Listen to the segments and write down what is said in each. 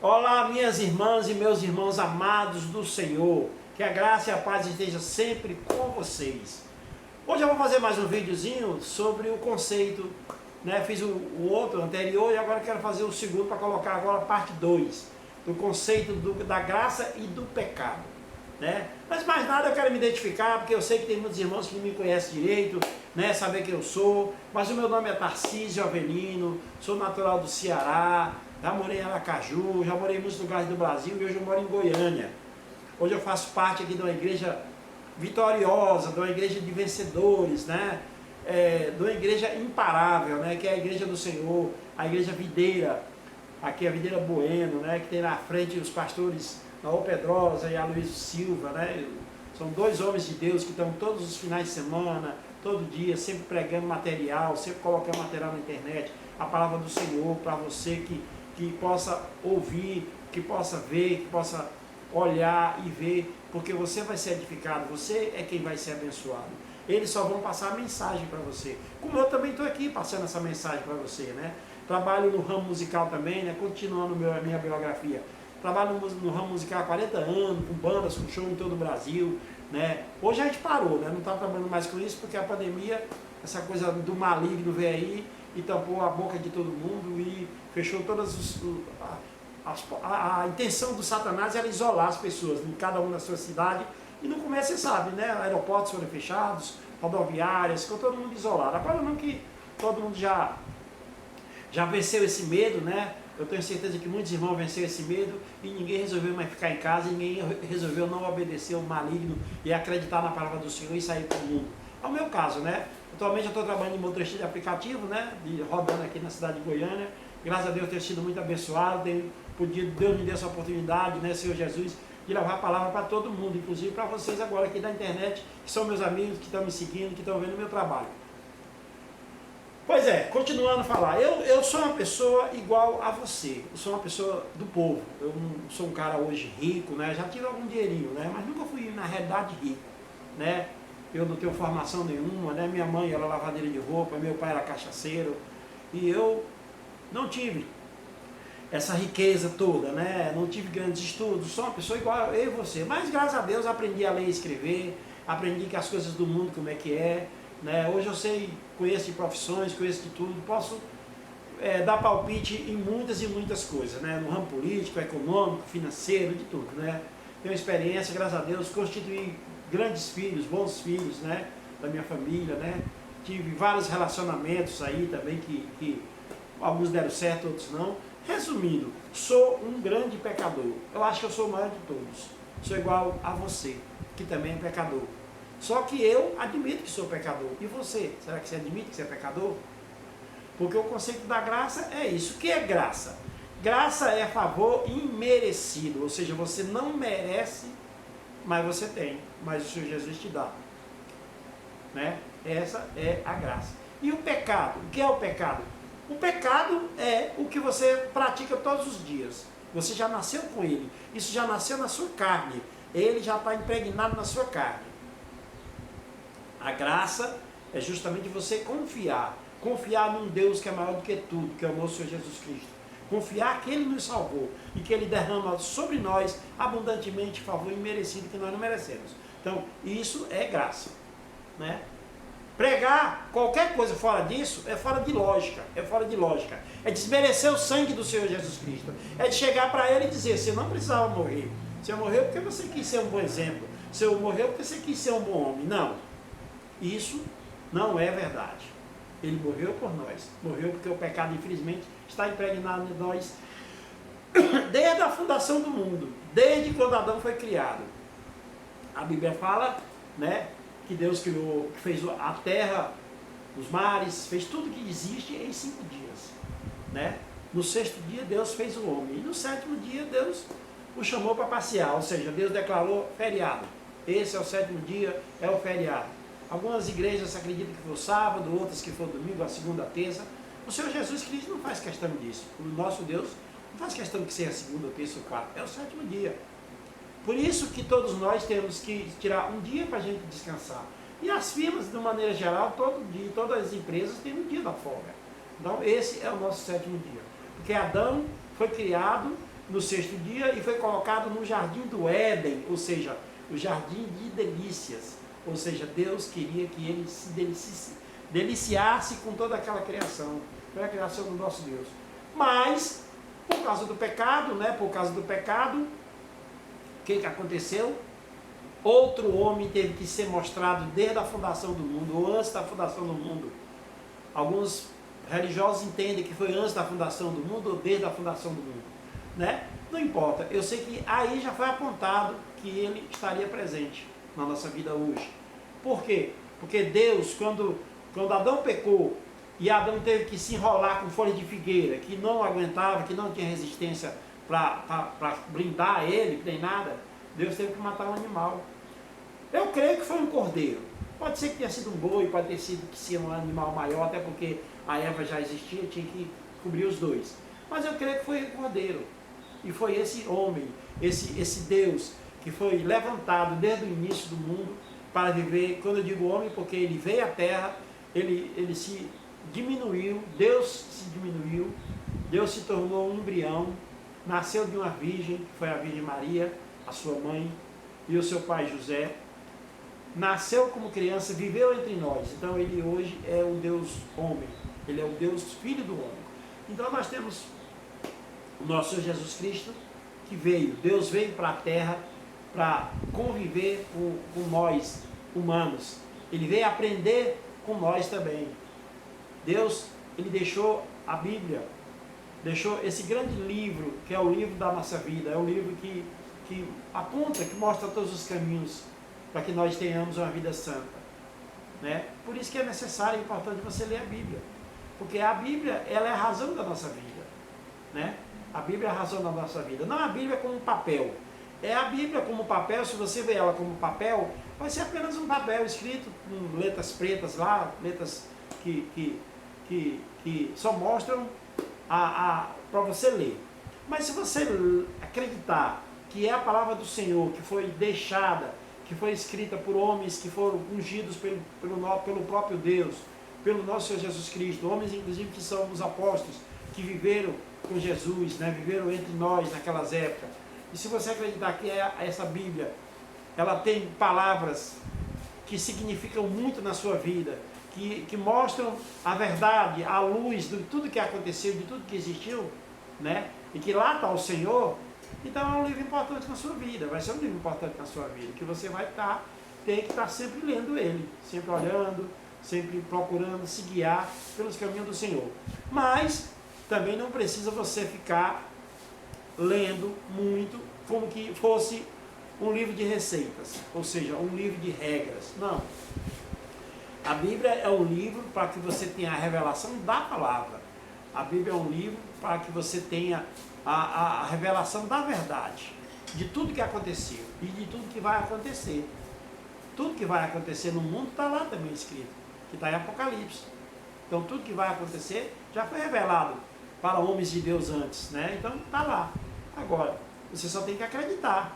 Olá, minhas irmãs e meus irmãos amados do Senhor. Que a graça e a paz esteja sempre com vocês. Hoje eu vou fazer mais um videozinho sobre o conceito, né? Fiz o outro anterior e agora quero fazer o segundo para colocar agora a parte 2 do conceito da graça e do pecado, né? Mas mais nada eu quero me identificar, porque eu sei que tem muitos irmãos que não me conhecem direito, né? Saber quem eu sou, mas o meu nome é Tarcísio Avelino, sou natural do Ceará, já morei em Aracaju, já morei em muitos lugares do Brasil e hoje eu moro em Goiânia. Hoje eu faço parte aqui de uma igreja vitoriosa, de uma igreja de vencedores, né? De uma igreja imparável, né? Que é a igreja do Senhor, a igreja videira, aqui a videira Bueno, né? Que tem na frente os pastores Naô Pedrosa e Aloysio Silva, né? São dois homens de Deus que estão todos os finais de semana, todo dia, sempre pregando material, sempre colocando material na internet, a palavra do Senhor para você que possa ouvir, que possa ver, que possa olhar e ver, porque você vai ser edificado, você é quem vai ser abençoado. Eles só vão passar a mensagem para você, como eu também estou aqui passando essa mensagem para você, né? Trabalho no ramo musical também, né? Continuando a minha biografia. Trabalho no ramo musical há 40 anos, com bandas, com show em todo o Brasil, né? Hoje a gente parou, né? Não está trabalhando mais com isso, porque a pandemia, essa coisa do maligno veio aí e tampou a boca de todo mundo e fechou todas a intenção do Satanás era isolar as pessoas em cada uma da sua cidade, e no começo você sabe, né? Aeroportos foram fechados, rodoviárias, ficou todo mundo isolado. Agora não, que todo mundo já venceu esse medo, né? Eu tenho certeza que muitos irmãos venceram esse medo e ninguém resolveu mais ficar em casa, e ninguém resolveu não obedecer ao maligno e acreditar na palavra do Senhor e sair para o mundo. É o meu caso, né? Atualmente eu estou trabalhando em motorista de aplicativo, né? Rodando aqui na cidade de Goiânia. Graças a Deus tenho sido muito abençoado, Deus me deu essa oportunidade, né, Senhor Jesus, de levar a palavra para todo mundo, inclusive para vocês agora aqui da internet, que são meus amigos, que estão me seguindo, que estão vendo o meu trabalho. Pois é, continuando a falar, eu sou uma pessoa igual a você, eu sou uma pessoa do povo, eu não sou um cara hoje rico, né, já tive algum dinheirinho, né, mas nunca fui na realidade rico, né, eu não tenho formação nenhuma, né, minha mãe era lavadeira de roupa, meu pai era cachaceiro, e eu não tive essa riqueza toda, né, não tive grandes estudos, sou uma pessoa igual eu e você, mas graças a Deus aprendi a ler e escrever, aprendi que as coisas do mundo como é que é, né? Hoje eu sei, conheço de profissões, conheço de tudo, posso dar palpite em muitas e muitas coisas, né? No ramo político, econômico, financeiro, de tudo, né? Tenho experiência, graças a Deus, constituí grandes filhos, bons filhos, né? Da minha família, né? Tive vários relacionamentos aí também que alguns deram certo, outros não. Resumindo, sou um grande pecador. Eu acho que eu sou o maior de todos. Sou igual a você, que também é pecador. Só que eu admito que sou pecador. E você? Será que você admite que você é pecador? Porque o conceito da graça é isso. O que é graça? Graça é favor imerecido. Ou seja, você não merece, mas você tem. Mas o Senhor Jesus te dá. Né? Essa é a graça. E o pecado? O que é o pecado? O pecado é o que você pratica todos os dias. Você já nasceu com ele. Isso já nasceu na sua carne. Ele já está impregnado na sua carne. A graça é justamente você confiar num Deus que é maior do que tudo, que é o nosso Senhor Jesus Cristo. Confiar que Ele nos salvou e que Ele derrama sobre nós abundantemente favor imerecido que nós não merecemos. Então, isso é graça, né? Pregar qualquer coisa fora disso é fora de lógica, é desmerecer o sangue do Senhor Jesus Cristo, é de chegar para Ele e dizer, você não precisava morrer, você morreu porque você quis ser um bom exemplo, você morreu porque você quis ser um bom homem. Não. Isso não é verdade. Ele morreu por nós. Morreu porque o pecado, infelizmente, está impregnado em nós desde a fundação do mundo, desde quando Adão foi criado. A Bíblia fala, né, que Deus criou, que fez a terra, os mares, fez tudo que existe em 5 dias. Né? No 6º dia, Deus fez o homem. E no 7º dia, Deus o chamou para passear. Ou seja, Deus declarou feriado. Esse é o 7º dia, é o feriado. Algumas igrejas acreditam que foi sábado, outras que foi domingo, a segunda, a terça. O Senhor Jesus Cristo não faz questão disso. O nosso Deus não faz questão que seja a segunda, a terça ou quarta. É o 7º dia. Por isso que todos nós temos que tirar um dia para a gente descansar. E as firmas, de maneira geral, todo dia, todas as empresas têm um dia da folga. Então esse é o nosso 7º dia. Porque Adão foi criado no sexto dia e foi colocado no jardim do Éden, ou seja, o jardim de delícias. Ou seja, Deus queria que ele se deliciasse com toda aquela criação. Foi a criação do nosso Deus. Mas, por causa do pecado, o que aconteceu? Outro homem teve que ser mostrado desde a fundação do mundo, ou antes da fundação do mundo. Alguns religiosos entendem que foi antes da fundação do mundo ou desde a fundação do mundo, né? Não importa, eu sei que aí já foi apontado que ele estaria presente na nossa vida hoje. Por quê? Porque Deus, quando Adão pecou e Adão teve que se enrolar com folha de figueira, que não aguentava, que não tinha resistência para brindar ele, nem nada, Deus teve que matar um animal. Eu creio que foi um cordeiro. Pode ser que tenha sido um boi, pode ter sido que seja um animal maior, até porque a Eva já existia, tinha que cobrir os dois. Mas eu creio que foi um cordeiro. E foi esse homem, esse Deus, que foi levantado desde o início do mundo para viver. Quando eu digo homem, porque ele veio à terra, ele se diminuiu, Deus se diminuiu, Deus se tornou um embrião, nasceu de uma virgem, que foi a Virgem Maria, a sua mãe, e o seu pai José. Nasceu como criança, viveu entre nós. Então ele hoje é o Deus homem, ele é o Deus filho do homem. Então nós temos o nosso Senhor Jesus Cristo, que veio, Deus veio para a terra para conviver com nós, humanos. Ele veio aprender com nós também. Deus, ele deixou a Bíblia, deixou esse grande livro, que é o livro da nossa vida, é o livro que aponta, que mostra todos os caminhos para que nós tenhamos uma vida santa, né? Por isso que é necessário e importante você ler a Bíblia, porque a Bíblia, ela é a razão da nossa vida, né? A Bíblia é a razão da nossa vida, não a Bíblia como papel. É a Bíblia como papel, se você vê ela como papel, vai ser apenas um papel escrito com letras pretas lá, letras que só mostram para você ler. Mas se você acreditar que é a palavra do Senhor, que foi deixada, que foi escrita por homens que foram ungidos pelo próprio Deus, pelo nosso Senhor Jesus Cristo, homens inclusive que são os apóstolos, que viveram com Jesus, né, viveram entre nós naquelas épocas. E se você acreditar que essa Bíblia, ela tem palavras que significam muito na sua vida, que mostram a verdade, a luz de tudo que aconteceu, de tudo que existiu, né, e que lá está o Senhor, então é um livro importante na sua vida, vai ser um livro importante na sua vida, que você vai ter que estar sempre lendo ele, sempre olhando, sempre procurando se guiar pelos caminhos do Senhor. Mas também não precisa você ficar lendo muito como que fosse um livro de receitas, ou seja, um livro de regras. Não. A Bíblia é um livro para que você tenha a revelação da palavra. A Bíblia é um livro para que você tenha a revelação da verdade, de tudo que aconteceu e de tudo que vai acontecer. Tudo que vai acontecer no mundo está lá também escrito, que está em Apocalipse. Então tudo que vai acontecer já foi revelado para homens de Deus antes, né? Então está lá. Agora, você só tem que acreditar,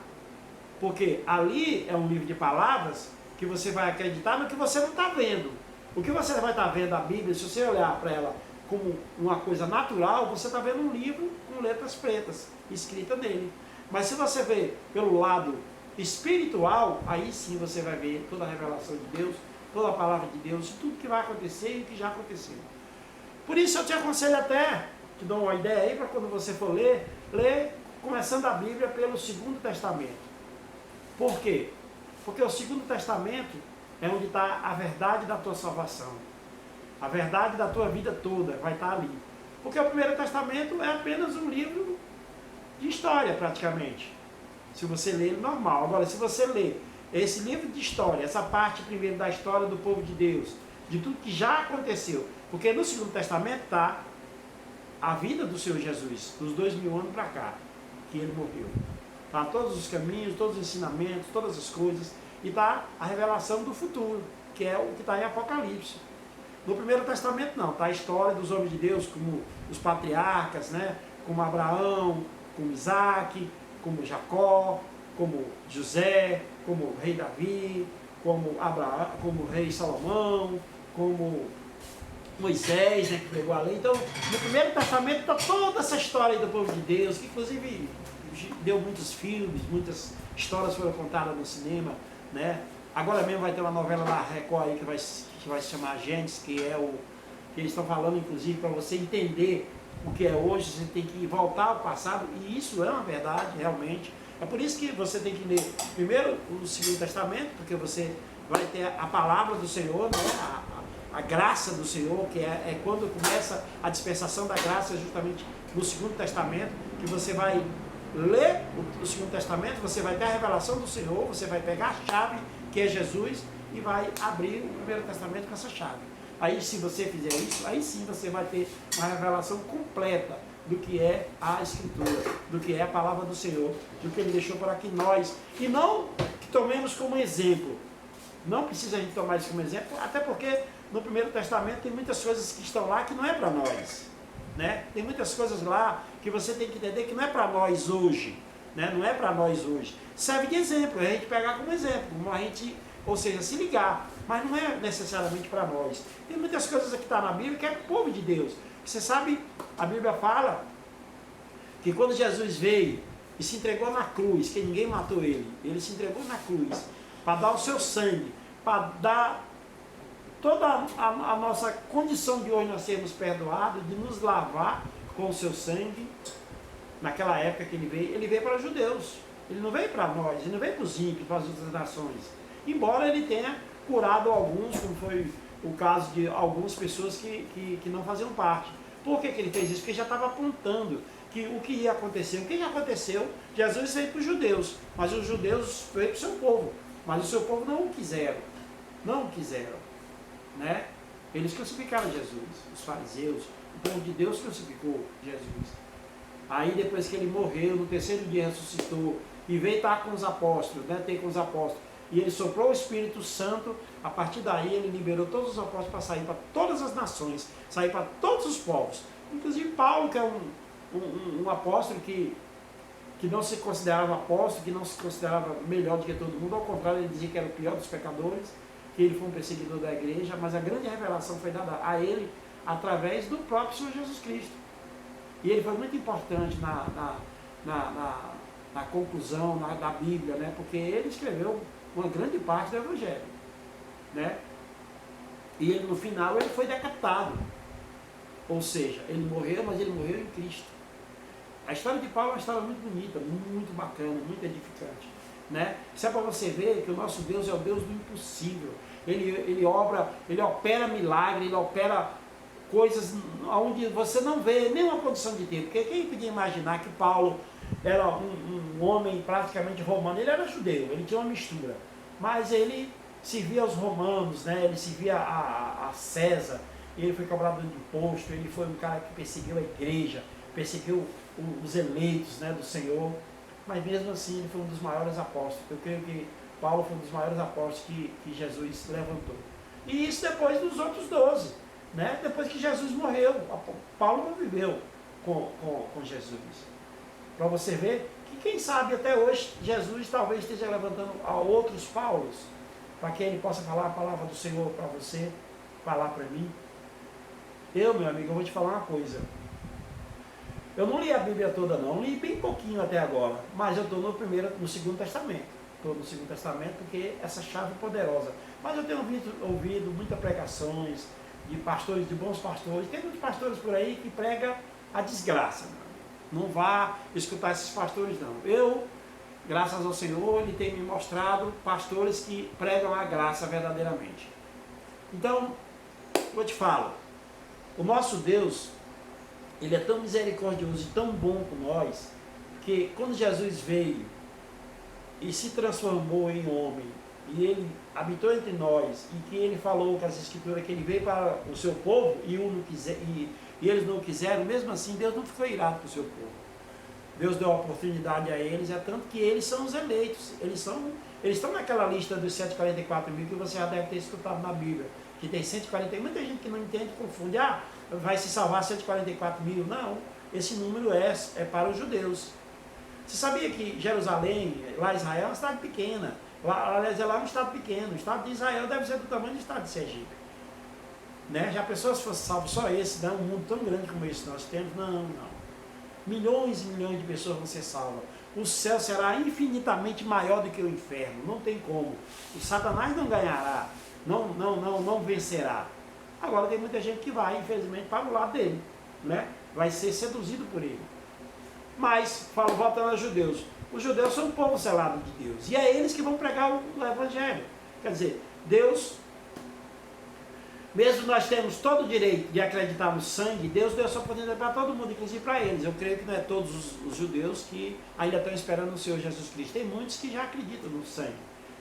porque ali é um livro de palavras que você vai acreditar no que você não está vendo. O que você vai estar vendo a Bíblia, se você olhar para ela como uma coisa natural, você está vendo um livro com letras pretas, escrita nele. Mas se você vê pelo lado espiritual, aí sim você vai ver toda a revelação de Deus, toda a palavra de Deus, tudo que vai acontecer e o que já aconteceu. Por isso eu te aconselho até, te dou uma ideia aí para quando você for ler começando a Bíblia pelo Segundo Testamento. Por quê? Porque o Segundo Testamento é onde está a verdade da tua salvação. A verdade da tua vida toda vai estar ali. Porque o Primeiro Testamento é apenas um livro de história, praticamente. Se você ler ele normal. Agora, se você ler esse livro de história, essa parte primeiro da história do povo de Deus, de tudo que já aconteceu, porque no Segundo Testamento está a vida do Senhor Jesus, dos 2000 anos para cá, que ele morreu. Está todos os caminhos, todos os ensinamentos, todas as coisas, e está a revelação do futuro, que é o que está em Apocalipse. No Primeiro Testamento não, está a história dos homens de Deus, como os patriarcas, né? Como Abraão, como Isaac, como Jacó, como José, como o rei Davi, como o rei Salomão, como Moisés, né, que pregou a lei. Então, no Primeiro Testamento está toda essa história aí do povo de Deus, que inclusive deu muitos filmes, muitas histórias foram contadas no cinema, né? Agora mesmo vai ter uma novela da Record aí que vai se chamar Gentes, que eles estão falando, inclusive, para você entender o que é hoje, você tem que voltar ao passado, e isso é uma verdade, realmente. É por isso que você tem que ler primeiro o Segundo Testamento, porque você vai ter a palavra do Senhor, né? A graça do Senhor, que é quando começa a dispensação da graça, justamente no Segundo Testamento, que você vai ler o Segundo Testamento, você vai ter a revelação do Senhor, você vai pegar a chave, que é Jesus, e vai abrir o Primeiro Testamento com essa chave. Aí, se você fizer isso, aí sim você vai ter uma revelação completa do que é a Escritura, do que é a palavra do Senhor, do que Ele deixou para que nós, e não que tomemos como exemplo. Não precisa a gente tomar isso como exemplo, até porque no Primeiro Testamento tem muitas coisas que estão lá que não é para nós, né? Tem muitas coisas lá que você tem que entender que não é para nós hoje, né? Não é para nós hoje. Serve de exemplo, a gente pegar como exemplo, como a gente, ou seja, se ligar, mas não é necessariamente para nós. Tem muitas coisas que estão na Bíblia que é para o povo de Deus. Você sabe, a Bíblia fala que quando Jesus veio e se entregou na cruz, que ninguém matou ele se entregou na cruz para dar o seu sangue, para dar toda a nossa condição de hoje nós sermos perdoados, de nos lavar com o seu sangue. Naquela época que ele veio para os judeus, ele não veio para nós, ele não veio para os ímpios, para as outras nações, embora ele tenha curado alguns, como foi o caso de algumas pessoas que não faziam parte. Por que ele fez isso? Porque já estava apontando que o que ia acontecer. O que já aconteceu? Jesus veio para os judeus, mas os judeus veio para o seu povo, mas o seu povo não o quiseram, né? Eles crucificaram Jesus, os fariseus, o povo de Deus crucificou Jesus. Aí depois que ele morreu, no terceiro dia ressuscitou e veio estar com os apóstolos, né? Ter com os apóstolos, e ele soprou o Espírito Santo. A partir daí ele liberou todos os apóstolos para sair para todas as nações, sair para todos os povos, inclusive Paulo, que é um apóstolo que não se considerava apóstolo, que não se considerava melhor do que todo mundo, ao contrário, ele dizia que era o pior dos pecadores, que ele foi um perseguidor da igreja, mas a grande revelação foi dada a ele através do próprio Senhor Jesus Cristo. E ele foi muito importante na conclusão da Bíblia, né? Porque ele escreveu uma grande parte do Evangelho, né? E ele, no final ele foi decapitado, ou seja, ele morreu, mas ele morreu em Cristo. A história de Paulo é uma história muito bonita, muito bacana, muito edificante, né? Isso é para você ver que o nosso Deus é o Deus do impossível. Ele opera milagre, ele opera coisas onde você não vê nenhuma condição de ter. Porque quem podia imaginar que Paulo era um homem praticamente romano? Ele era judeu, ele tinha uma mistura, mas ele servia aos romanos, né? Ele servia a César, ele foi cobrador de imposto, ele foi um cara que perseguiu a igreja, perseguiu os eleitos, né, do Senhor, mas mesmo assim ele foi um dos maiores apóstolos. Eu creio que Paulo foi um dos maiores apóstolos que Jesus levantou. E isso depois dos outros 12, né? Depois que Jesus morreu, Paulo não viveu com Jesus. Para você ver que, quem sabe, até hoje, Jesus talvez esteja levantando a outros Paulos, para que ele possa falar a palavra do Senhor para você, falar para mim. Meu amigo, eu vou te falar uma coisa. Eu não li a Bíblia toda não, li bem pouquinho até agora, mas eu estou no Segundo Testamento. Estou no Segundo Testamento porque essa chave é poderosa. Mas eu tenho ouvido muitas pregações de pastores, de bons pastores. Tem muitos pastores por aí que pregam a desgraça. Não vá escutar esses pastores não. Eu, graças ao Senhor, Ele tem me mostrado pastores que pregam a graça verdadeiramente. Então, eu te falo, o nosso Deus, Ele é tão misericordioso e tão bom com nós, que quando Jesus veio e se transformou em homem, e Ele habitou entre nós, e que Ele falou com as Escrituras que Ele veio para o seu povo, e eles não quiseram, mesmo assim Deus não ficou irado com o seu povo. Deus deu a oportunidade a eles, é tanto que eles são os eleitos, eles estão naquela lista dos 144 mil que você já deve ter escutado na Bíblia, que tem 140, muita gente que não entende, confunde, vai se salvar 144 mil, não, esse número é para os judeus. Você sabia que Jerusalém, lá em Israel, é uma cidade pequena, lá é um estado pequeno, o estado de Israel deve ser do tamanho do estado de Sergipe. Né? Já pensou se fosse salvo só esse, né? Um mundo tão grande como esse que nós temos? Não, não. Milhões e milhões de pessoas vão ser salvas. O céu será infinitamente maior do que o inferno. Não tem como. O Satanás não ganhará. Não vencerá. Agora tem muita gente que vai, infelizmente, para o lado dele. Né? Vai ser seduzido por ele. Mas, voltando aos judeus. Os judeus são um povo selado de Deus. E é eles que vão pregar o evangelho. Quer dizer, Deus, mesmo nós temos todo o direito de acreditar no sangue, Deus deu essa oportunidade para todo mundo, inclusive para eles. Eu creio que não é todos os judeus que ainda estão esperando no Senhor Jesus Cristo. Tem muitos que já acreditam no sangue.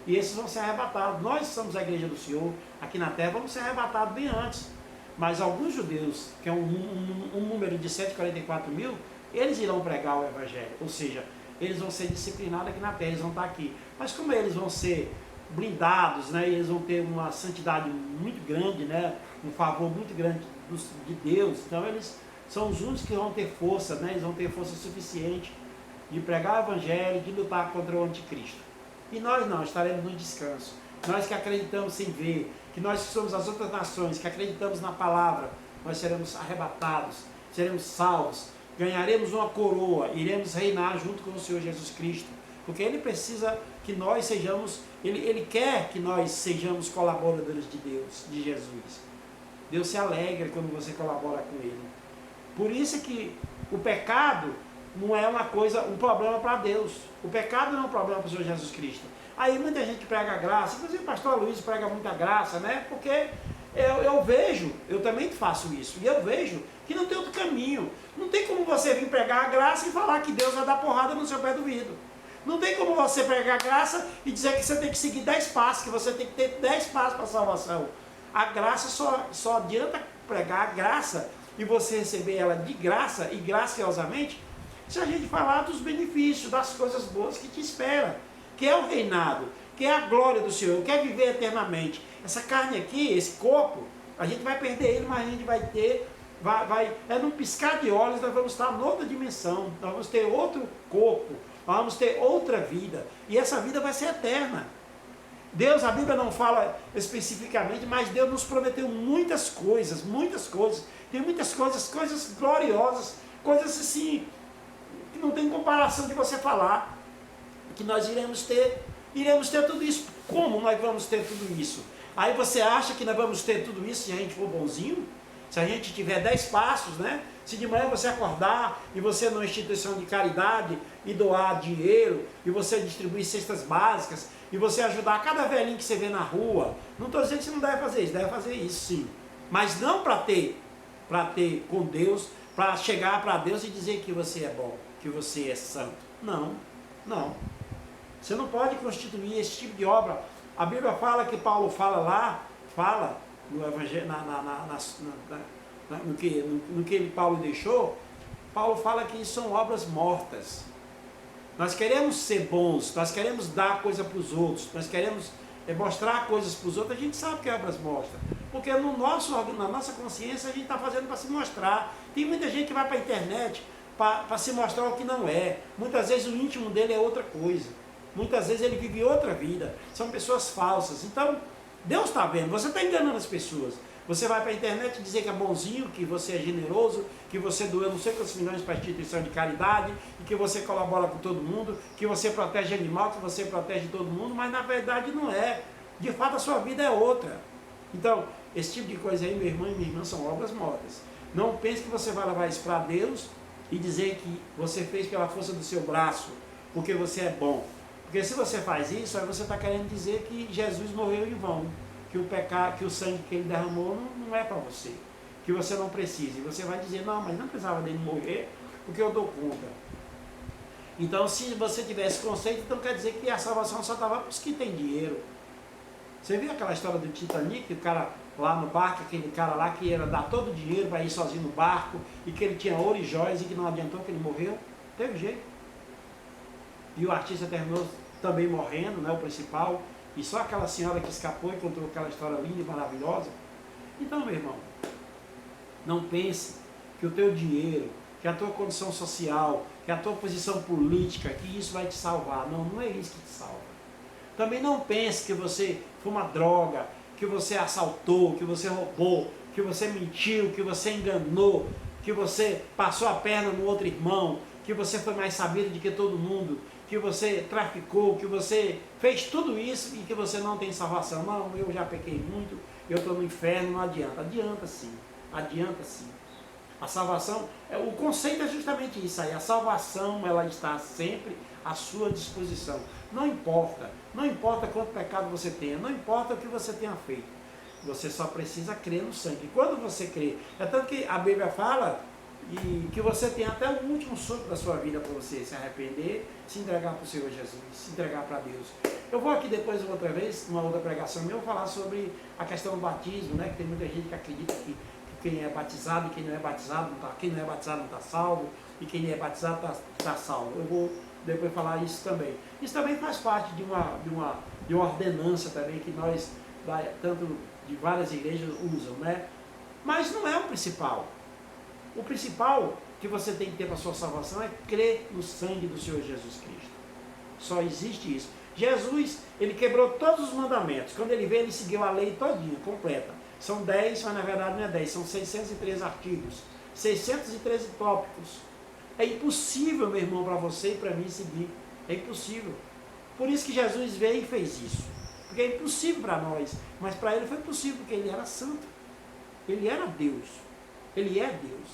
E esses vão ser arrebatados. Nós somos a igreja do Senhor, aqui na terra, vamos ser arrebatados bem antes. Mas alguns judeus, que é um número de 144 mil, eles irão pregar o evangelho. Ou seja, eles vão ser disciplinados aqui na terra, eles vão estar aqui. Mas como eles vão ser blindados, né, eles vão ter uma santidade muito grande, né, um favor muito grande de Deus, então eles são os únicos que vão ter força, né, eles vão ter força suficiente de pregar o evangelho, de lutar contra o anticristo. E nós não, estaremos no descanso. Nós que acreditamos sem ver, que nós que somos as outras nações, que acreditamos na palavra, nós seremos arrebatados, seremos salvos, ganharemos uma coroa, iremos reinar junto com o Senhor Jesus Cristo, porque Ele precisa que nós sejamos, Ele quer que nós sejamos colaboradores de Deus, de Jesus. Deus se alegra quando você colabora com Ele. Por isso que o pecado não é um problema para Deus. O pecado não é um problema para o Senhor Jesus Cristo. Aí muita gente prega graça, inclusive o pastor Luiz prega muita graça, né? Porque eu vejo, eu também faço isso, e eu vejo que não tem outro caminho. Não tem como você vir pregar a graça e falar que Deus vai dar porrada no seu pé do vidro. Não tem como você pregar a graça e dizer que você tem que seguir 10 passos, que você tem que ter 10 passos para a salvação. A graça só adianta pregar a graça e você receber ela de graça e graciosamente se a gente falar dos benefícios, das coisas boas que te espera, que é o reinado, que é a glória do Senhor, que é viver eternamente. Essa carne aqui, esse corpo, a gente vai perder ele, mas a gente vai ter, num piscar de olhos nós vamos estar noutra dimensão, nós vamos ter outro corpo, nós vamos ter outra vida, e essa vida vai ser eterna. Deus, a Bíblia não fala especificamente, mas Deus nos prometeu muitas coisas, tem muitas coisas gloriosas, coisas assim, que não tem comparação de você falar, que nós iremos ter tudo isso. Como nós vamos ter tudo isso? Aí você acha que nós vamos ter tudo isso se a gente for bonzinho? Se a gente tiver 10 passos, né? Se de manhã você acordar e você numa instituição de caridade e doar dinheiro, e você distribuir cestas básicas, e você ajudar cada velhinho que você vê na rua, não estou dizendo que você não deve fazer isso, deve fazer isso sim. Mas não para ter com Deus, para chegar para Deus e dizer que você é bom, que você é santo. Não. Você não pode constituir esse tipo de obra. A Bíblia fala que Paulo fala no Evangelho, no que Paulo deixou, Paulo fala que isso são obras mortas. Nós queremos ser bons, nós queremos dar coisa para os outros, nós queremos mostrar coisas para os outros, a gente sabe que é obras mortas, porque na nossa consciência a gente está fazendo para se mostrar. Tem muita gente que vai para a internet para se mostrar o que não é. Muitas vezes o íntimo dele é outra coisa. Muitas vezes ele vive outra vida. São pessoas falsas. Então, Deus está vendo. Você está enganando as pessoas. Você vai para a internet dizer que é bonzinho, que você é generoso, que você doeu não sei quantos milhões para a instituição de caridade, e que você colabora com todo mundo, que você protege animal, que você protege todo mundo, mas na verdade não é. De fato a sua vida é outra. Então, esse tipo de coisa aí, meu irmão e minha irmã, são obras mortas. Não pense que você vai levar isso para Deus e dizer que você fez pela força do seu braço, porque você é bom. Porque se você faz isso, aí você está querendo dizer que Jesus morreu em vão, que o pecado, que o sangue que ele derramou não é para você, que você não precisa. E você vai dizer, não, mas não precisava dele morrer, porque eu dou conta. Então, se você tivesse conceito, então quer dizer que a salvação só estava para os que têm dinheiro. Você viu aquela história do Titanic, o cara lá no barco, aquele cara lá que ia dar todo o dinheiro para ir sozinho no barco, e que ele tinha ouro e joias e que não adiantou, que ele morreu? Teve jeito. E o artista terminou também morrendo, né, o principal, e só aquela senhora que escapou e contou aquela história linda e maravilhosa. Então, meu irmão, não pense que o teu dinheiro, que a tua condição social, que a tua posição política, que isso vai te salvar. Não, não é isso que te salva. Também não pense que você fuma droga, que você assaltou, que você roubou, que você mentiu, que você enganou, que você passou a perna no outro irmão, que você foi mais sabido do que todo mundo, que você traficou, que você fez tudo isso e que você não tem salvação. Não, eu já pequei muito, eu estou no inferno, não adianta. Adianta sim, adianta sim. A salvação, o conceito é justamente isso aí, a salvação ela está sempre à sua disposição. Não importa quanto pecado você tenha, não importa o que você tenha feito, você só precisa crer no sangue. E quando você crê, é tanto que a Bíblia fala e que você tem até o último sopro da sua vida para você se arrepender, se entregar para o Senhor Jesus, se entregar para Deus. Eu vou aqui depois, outra vez, numa outra pregação minha, eu vou falar sobre a questão do batismo, né? Que tem muita gente que acredita que quem é batizado e quem não é batizado não está, quem não é batizado não está salvo, e quem é batizado está salvo. Eu vou depois falar isso também. Isso também faz parte de uma ordenança também que nós, tanto de várias igrejas, usam, né? Mas não é o principal. O principal que você tem que ter para a sua salvação é crer no sangue do Senhor Jesus Cristo. Só existe isso. Jesus, ele quebrou todos os mandamentos. Quando ele veio, ele seguiu a lei todinha, completa. São 10, mas na verdade não é 10, são 613 artigos, 613 tópicos. É impossível, meu irmão, para você e para mim seguir. É impossível. Por isso que Jesus veio e fez isso. Porque é impossível para nós, mas para ele foi possível, porque ele era santo. Ele era Deus. Ele é Deus.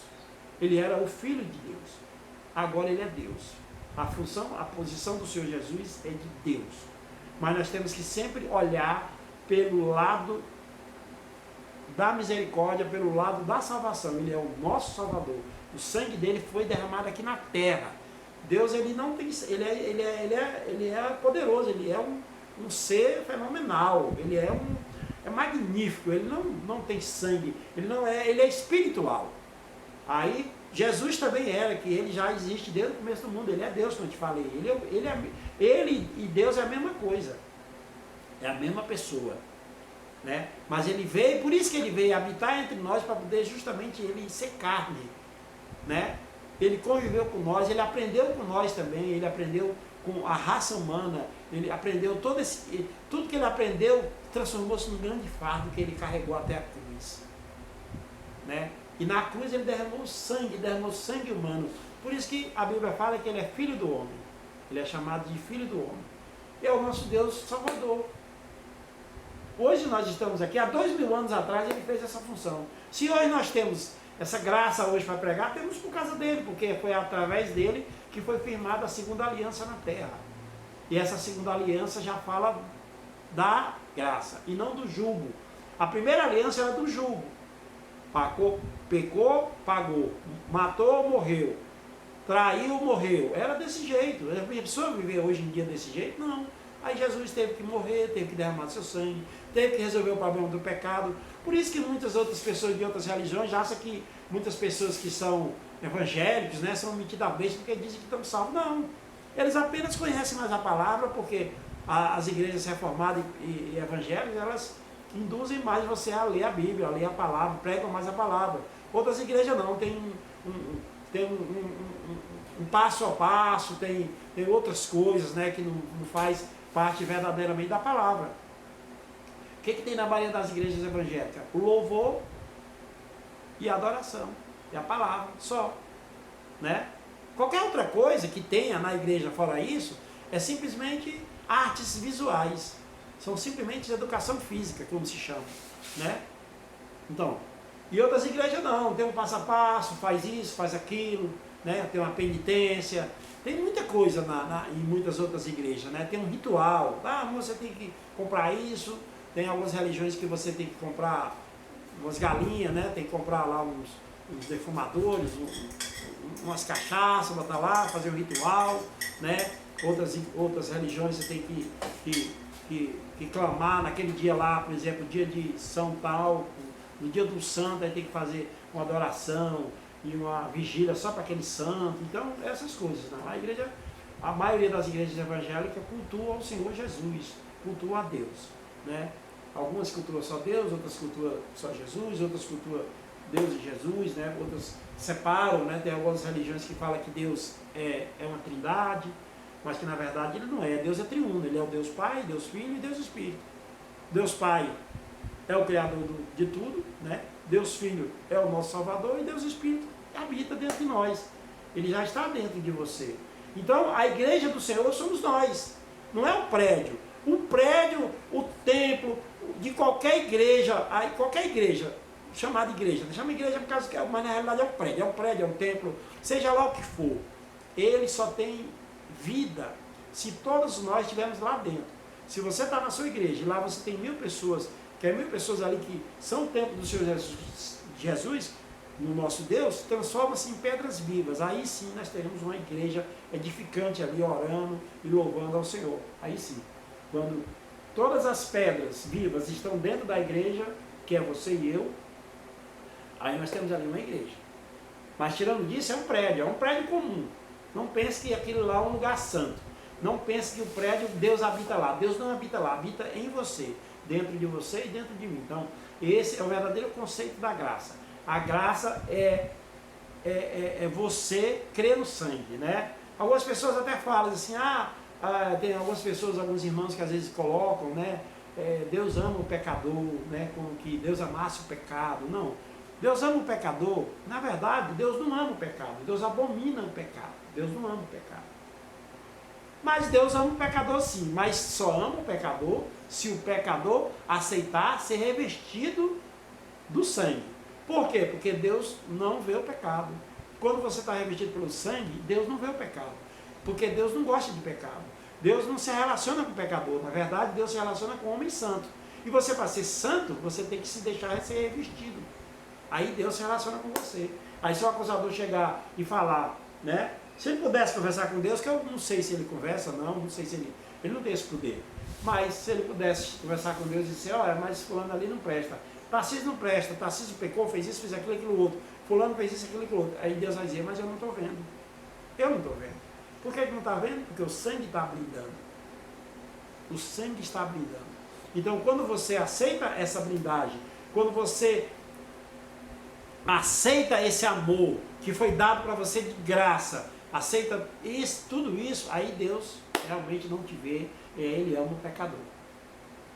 Ele era o Filho de Deus. Agora ele é Deus. A posição do Senhor Jesus é de Deus. Mas nós temos que sempre olhar pelo lado da misericórdia, pelo lado da salvação. Ele é o nosso Salvador. O sangue dele foi derramado aqui na terra. Deus, ele não tem, ele é poderoso, ele é um ser fenomenal, ele é magnífico, ele não tem sangue, ele é espiritual. Aí Jesus também era, que ele já existe desde o começo do mundo, ele é Deus, como eu te falei, ele e Deus é a mesma coisa, é a mesma pessoa, né? Mas ele veio, por isso que ele veio habitar entre nós, para poder justamente ele ser carne, né? Ele conviveu com nós, ele aprendeu com nós também, ele aprendeu com a raça humana, ele aprendeu tudo que ele aprendeu transformou-se num grande fardo que ele carregou até a cruz, né? E na cruz ele derramou sangue humano. Por isso que a Bíblia fala que ele é filho do homem. Ele é chamado de filho do homem. E é o nosso Deus Salvador. Hoje nós estamos aqui, há 2000 anos atrás ele fez essa função. Se hoje nós temos essa graça hoje para pregar, temos por causa dele, porque foi através dele que foi firmada a segunda aliança na terra. E essa segunda aliança já fala da graça e não do jugo. A primeira aliança era do jugo. Pecou, pagou. Matou, morreu. Traiu, morreu. Era desse jeito. A pessoa viver hoje em dia desse jeito? Não. Aí Jesus teve que morrer, teve que derramar seu sangue, teve que resolver o problema do pecado. Por isso que muitas outras pessoas de outras religiões acham que muitas pessoas que são evangélicos, né, são metidas a besta porque dizem que estão salvos. Não. Eles apenas conhecem mais a palavra, porque as igrejas reformadas e evangélicas, elas induzem mais você a ler a Bíblia, a ler a palavra, pregam mais a palavra. Outras igrejas não, tem um passo a passo, tem outras coisas, né, que não faz parte verdadeiramente da palavra. O que tem na maioria das igrejas evangélicas? O louvor e a adoração, e a palavra, só, né? Qualquer outra coisa que tenha na igreja fora isso, é simplesmente artes visuais, são simplesmente educação física, como se chama, né? Então, e outras igrejas não, tem um passo a passo, faz isso, faz aquilo, né? Tem uma penitência, tem muita coisa em muitas outras igrejas, né? Tem um ritual, você tem que comprar isso, tem algumas religiões que você tem que comprar umas galinhas, né? Tem que comprar lá uns defumadores, umas cachaças, botar lá, fazer um ritual, né? Outras religiões você tem que clamar naquele dia lá, por exemplo, dia de São Tal, no dia do santo, aí tem que fazer uma adoração e uma vigília só para aquele santo. Então, essas coisas, né? A maioria das igrejas evangélicas cultuam o Senhor Jesus, cultuam a Deus, né? Algumas cultuam só Deus, outras cultuam só Jesus, outras cultuam Deus e Jesus, né? Outras separam, né? Tem algumas religiões que falam que Deus é uma trindade, mas que na verdade ele não é. Deus é triuno, ele é o Deus Pai, Deus Filho e Deus Espírito. Deus Pai é o Criador de tudo, né? Deus Filho é o nosso Salvador e Deus Espírito habita dentro de nós. Ele já está dentro de você. Então, a igreja do Senhor somos nós. Não é o prédio. O prédio, o templo, de qualquer igreja, chamada igreja, chama igreja por causa que, mas na realidade é um prédio, é um templo, seja lá o que for. Ele só tem vida se todos nós estivermos lá dentro. Se você está na sua igreja e lá você tem 1000 pessoas, que é 1000 pessoas ali que são o templo do Senhor Jesus, no nosso Deus, transforma-se em pedras vivas. Aí sim nós teremos uma igreja edificante ali, orando e louvando ao Senhor. Aí sim, quando todas as pedras vivas estão dentro da igreja, que é você e eu, aí nós temos ali uma igreja. Mas tirando disso, é um prédio comum. Não pense que aquilo lá é um lugar santo. Não pense que o prédio, Deus habita lá. Deus não habita lá, habita em você, dentro de você e dentro de mim. Então, esse é o verdadeiro conceito da graça. A graça é você crer no sangue, né? Algumas pessoas até falam assim, tem algumas pessoas, alguns irmãos que às vezes colocam, né? Deus ama o pecador, né? Como que Deus amasse o pecado. Não. Deus ama o pecador. Na verdade, Deus não ama o pecado. Deus abomina o pecado. Deus não ama o pecado. Mas Deus ama o pecador sim. Mas só ama o pecador se o pecador aceitar ser revestido do sangue. Por quê? Porque Deus não vê o pecado. Quando você está revestido pelo sangue, Deus não vê o pecado. Porque Deus não gosta de pecado. Deus não se relaciona com o pecador. Na verdade, Deus se relaciona com o homem santo. E você, para ser santo, você tem que se deixar ser revestido. Aí Deus se relaciona com você. Aí se o acusador chegar e falar, né? Se ele pudesse conversar com Deus, que eu não sei se ele conversa, não sei se ele não tem esse poder. Mas se ele pudesse conversar com Deus e dizer, olha, mas fulano ali não presta. Tarcísio não presta, Tarcísio pecou, fez isso, fez aquilo outro. Fulano fez isso, aquilo outro. Aí Deus vai dizer, mas eu não estou vendo. Eu não estou vendo. Por que não está vendo? Porque o sangue está blindando. O sangue está blindando. Então, quando você aceita essa blindagem, quando você aceita esse amor que foi dado para você de graça, aceita tudo isso, aí Deus realmente não te vê, Ele ama o pecador.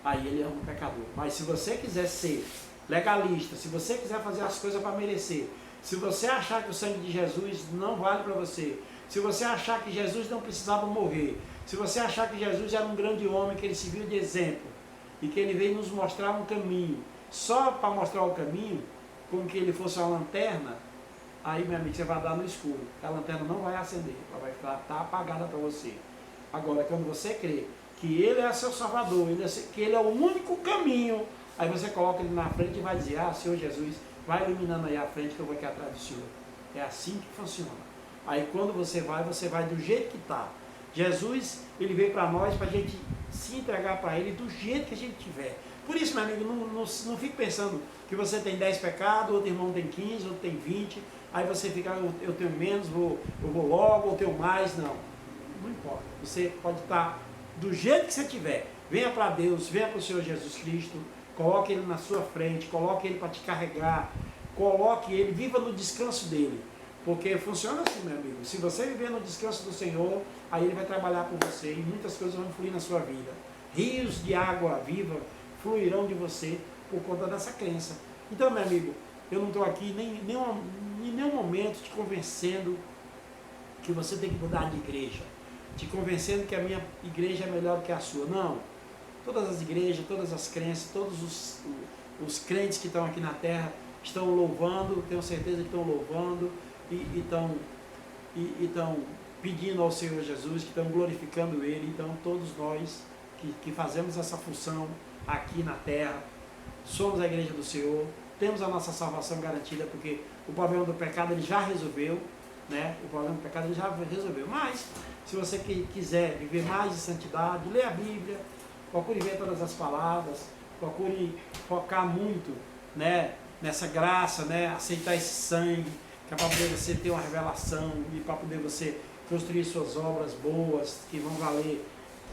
Aí Ele ama o pecador. Mas se você quiser ser legalista, se você quiser fazer as coisas para merecer, se você achar que o sangue de Jesus não vale para você, se você achar que Jesus não precisava morrer, se você achar que Jesus era um grande homem, que ele serviu de exemplo, e que ele veio nos mostrar um caminho, só para mostrar o caminho, como que ele fosse uma lanterna, aí, meu amigo, você vai dar no escuro. A lanterna não vai acender, ela vai estar apagada para você. Agora, quando você crê que Ele é seu Salvador, que Ele é o único caminho, aí você coloca Ele na frente e vai dizer, Senhor Jesus, vai iluminando aí a frente que eu vou aqui atrás do Senhor. É assim que funciona. Aí quando você vai do jeito que está. Jesus, Ele veio para nós, para a gente se entregar para Ele do jeito que a gente tiver. Por isso, meu amigo, não fique pensando que você tem 10 pecados, outro irmão tem 15, outro tem 20, aí você fica, eu tenho menos, eu vou logo, eu tenho mais. Não importa. Você pode estar do jeito que você tiver. Venha para Deus, venha para o Senhor Jesus Cristo, coloque Ele na sua frente, coloque Ele para te carregar, coloque Ele, viva no descanso dEle. Porque funciona assim, meu amigo. Se você viver no descanso do Senhor, aí Ele vai trabalhar por você e muitas coisas vão fluir na sua vida. Rios de água viva fluirão de você por conta dessa crença. Então, meu amigo, eu não estou aqui em nenhum momento te convencendo que você tem que mudar de igreja, te convencendo que a minha igreja é melhor do que a sua. Não. Todas as igrejas, todas as crenças, todos os crentes que estão aqui na terra estão louvando, tenho certeza que estão louvando e estão pedindo ao Senhor Jesus, que estão glorificando Ele. Então, todos nós que fazemos essa função aqui na terra, somos a igreja do Senhor, temos a nossa salvação garantida, porque o problema do pecado Ele já resolveu, né? O problema do pecado Ele já resolveu. Mas, se você quiser viver mais de santidade, lê a Bíblia, procure ver todas as palavras, procure focar muito, né, nessa graça, né, aceitar esse sangue, que é para poder você ter uma revelação e para poder você construir suas obras boas, que vão valer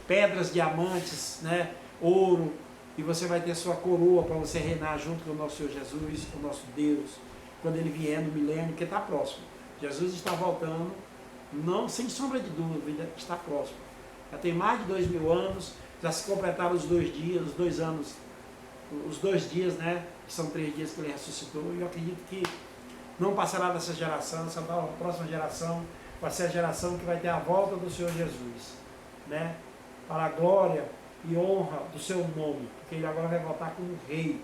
pedras, diamantes, né, ouro, e você vai ter sua coroa para você reinar junto com o nosso Senhor Jesus, com o nosso Deus, quando Ele vier no milênio, que está próximo. Jesus está voltando, não sem sombra de dúvida, está próximo. Já tem mais de 2000 anos, já se completaram os 2 dias, os 2 anos os 2 dias, né, que são 3 dias que ele ressuscitou, e eu acredito que não passará dessa geração, essa próxima geração vai ser a geração que vai ter a volta do Senhor Jesus, né, para a glória e honra do seu nome, porque ele agora vai voltar como rei,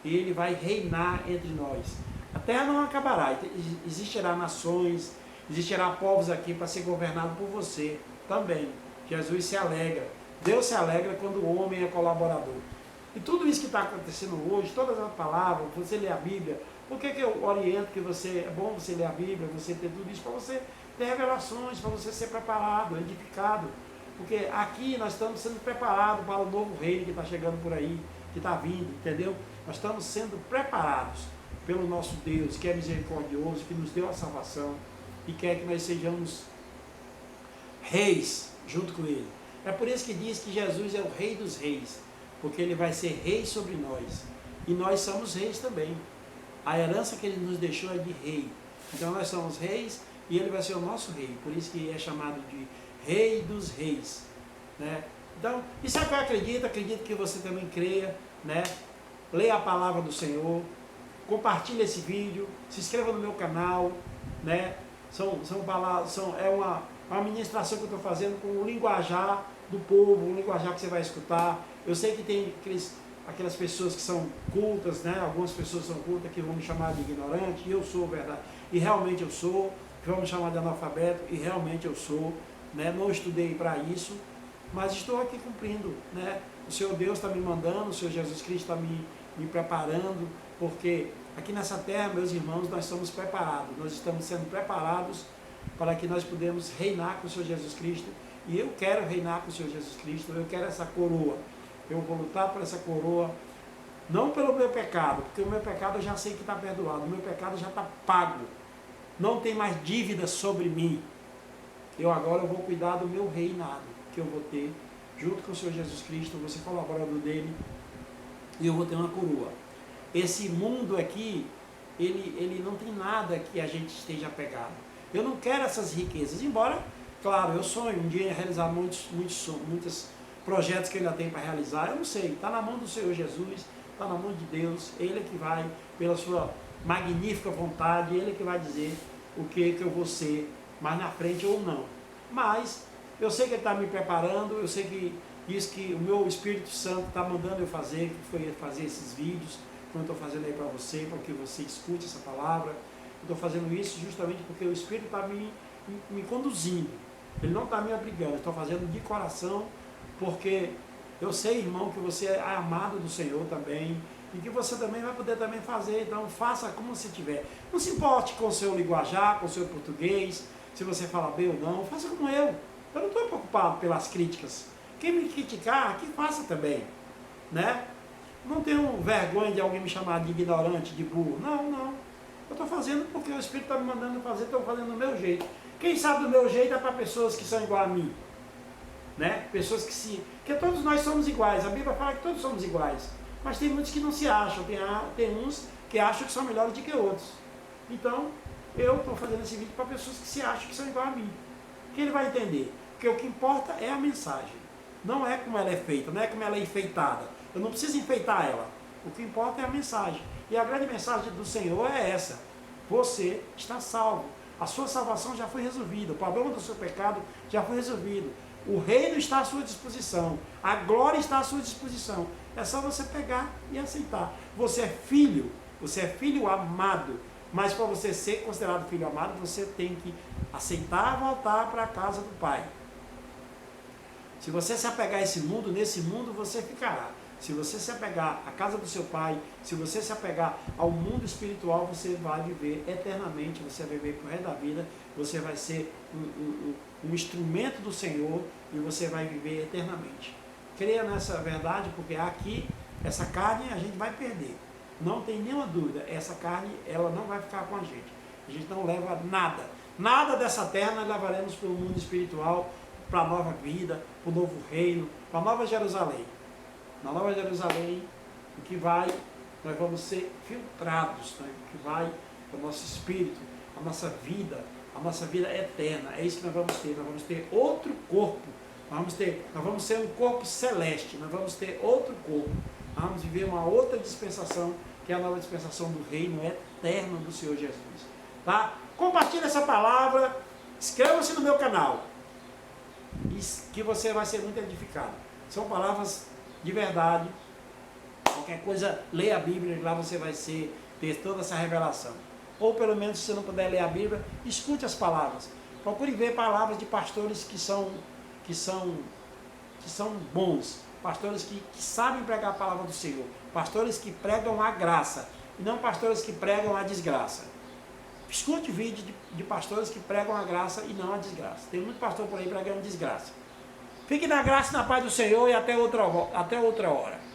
e ele vai reinar entre nós. A terra não acabará, existirá nações, existirá povos aqui para ser governado por você também. Jesus se alegra, Deus se alegra quando o homem é colaborador. E tudo isso que está acontecendo hoje, todas as palavras, você lê a Bíblia, por que eu oriento que é bom você ler a Bíblia, você ter tudo isso, para você ter revelações, para você ser preparado, edificado. Porque aqui nós estamos sendo preparados para o novo reino que está chegando por aí, que está vindo, entendeu? Nós estamos sendo preparados pelo nosso Deus, que é misericordioso, que nos deu a salvação e quer que nós sejamos reis junto com Ele. É por isso que diz que Jesus é o Rei dos Reis, porque Ele vai ser rei sobre nós. E nós somos reis também. A herança que Ele nos deixou é de rei. Então nós somos reis e Ele vai ser o nosso rei. Por isso que é chamado de Rei dos Reis, né? Então, isso é o que eu acredito. Acredito que você também creia, né? Leia a palavra do Senhor, compartilhe esse vídeo, se inscreva no meu canal, né? É uma ministração que eu estou fazendo com o linguajar do povo, o linguajar que você vai escutar. Eu sei que tem aquelas pessoas que são cultas, né? Algumas pessoas são cultas que vão me chamar de ignorante, e eu sou, verdade, e realmente eu sou, que vão me chamar de analfabeto, e realmente eu sou, né? Não estudei para isso, mas estou aqui cumprindo, né? O Senhor Deus está me mandando, o Senhor Jesus Cristo está me preparando, porque aqui nessa terra, meus irmãos, nós somos preparados, nós estamos sendo preparados para que nós podemos reinar com o Senhor Jesus Cristo, e eu quero reinar com o Senhor Jesus Cristo, eu quero essa coroa, eu vou lutar por essa coroa, não pelo meu pecado, porque o meu pecado eu já sei que está perdoado, o meu pecado já está pago, não tem mais dívida sobre mim. Agora eu vou cuidar do meu reinado, que eu vou ter, junto com o Senhor Jesus Cristo, eu vou ser colaborador dele, e eu vou ter uma coroa. Esse mundo aqui, ele não tem nada que a gente esteja apegado. Eu não quero essas riquezas, embora, claro, eu sonho um dia realizar muitos projetos que eu ainda tenho para realizar, eu não sei, está na mão do Senhor Jesus, está na mão de Deus, Ele é que vai, pela sua magnífica vontade, Ele é que vai dizer o que eu vou ser mais na frente ou não. Mas eu sei que Ele está me preparando, eu sei que diz que o meu Espírito Santo está mandando eu fazer, que foi fazer esses vídeos, que eu estou fazendo aí para você, para que você escute essa palavra. Eu estou fazendo isso justamente porque o Espírito está me conduzindo, Ele não está me obrigando, eu estou fazendo de coração, porque eu sei, irmão, que você é amado do Senhor também, e que você também vai poder também fazer. Então faça como se tiver, não se importe com o seu linguajar, com o seu português, se você fala bem ou não, faça como eu não estou preocupado pelas críticas. Quem me criticar, que faça também, né? Não tenho vergonha de alguém me chamar de ignorante, de burro, não, eu estou fazendo porque o Espírito está me mandando fazer, estou fazendo do meu jeito. Quem sabe do meu jeito é para pessoas que são igual a mim, né? Pessoas que todos nós somos iguais, a Bíblia fala que todos somos iguais, mas tem muitos que não se acham, tem uns que acham que são melhores do que outros. Então, eu estou fazendo esse vídeo para pessoas que se acham que são igual a mim, que ele vai entender, porque o que importa é a mensagem, não é como ela é feita, não é como ela é enfeitada, eu não preciso enfeitar ela, o que importa é a mensagem, e a grande mensagem do Senhor é essa: você está salvo, a sua salvação já foi resolvida, o problema do seu pecado já foi resolvido, o reino está à sua disposição, a glória está à sua disposição, é só você pegar e aceitar. Você é filho amado, mas para você ser considerado filho amado, você tem que aceitar voltar para a casa do Pai. Se você se apegar a esse mundo, nesse mundo você ficará. Se você se apegar à casa do seu Pai, se você se apegar ao mundo espiritual, você vai viver eternamente, você vai viver por resto da vida, você vai ser um instrumento do Senhor e você vai viver eternamente. Creia nessa verdade, porque aqui, essa carne a gente vai perder. Não tem nenhuma dúvida, essa carne ela não vai ficar com a gente. A gente não leva nada dessa terra nós levaremos para o mundo espiritual, para a nova vida, para o novo reino, para a nova Jerusalém. Na Nova Jerusalém, nós vamos ser filtrados, né? Que vai o nosso espírito, a nossa vida eterna. É isso que nós vamos ter outro corpo, nós vamos ser um corpo celeste, nós vamos ter outro corpo, Vamos viver uma outra dispensação, que é a nova dispensação do reino eterno do Senhor Jesus. Tá? Compartilhe essa palavra, inscreva-se no meu canal, que você vai ser muito edificado. São palavras de verdade. Qualquer coisa, leia a Bíblia e lá você vai ter toda essa revelação. Ou pelo menos, se você não puder ler a Bíblia, escute as palavras. Procure ver palavras de pastores que são bons, pastores que sabem pregar a palavra do Senhor, pastores que pregam a graça, e não pastores que pregam a desgraça. Escute vídeo de pastores que pregam a graça e não a desgraça. Tem muito pastor por aí pregando desgraça. Fique na graça e na paz do Senhor e até outra hora.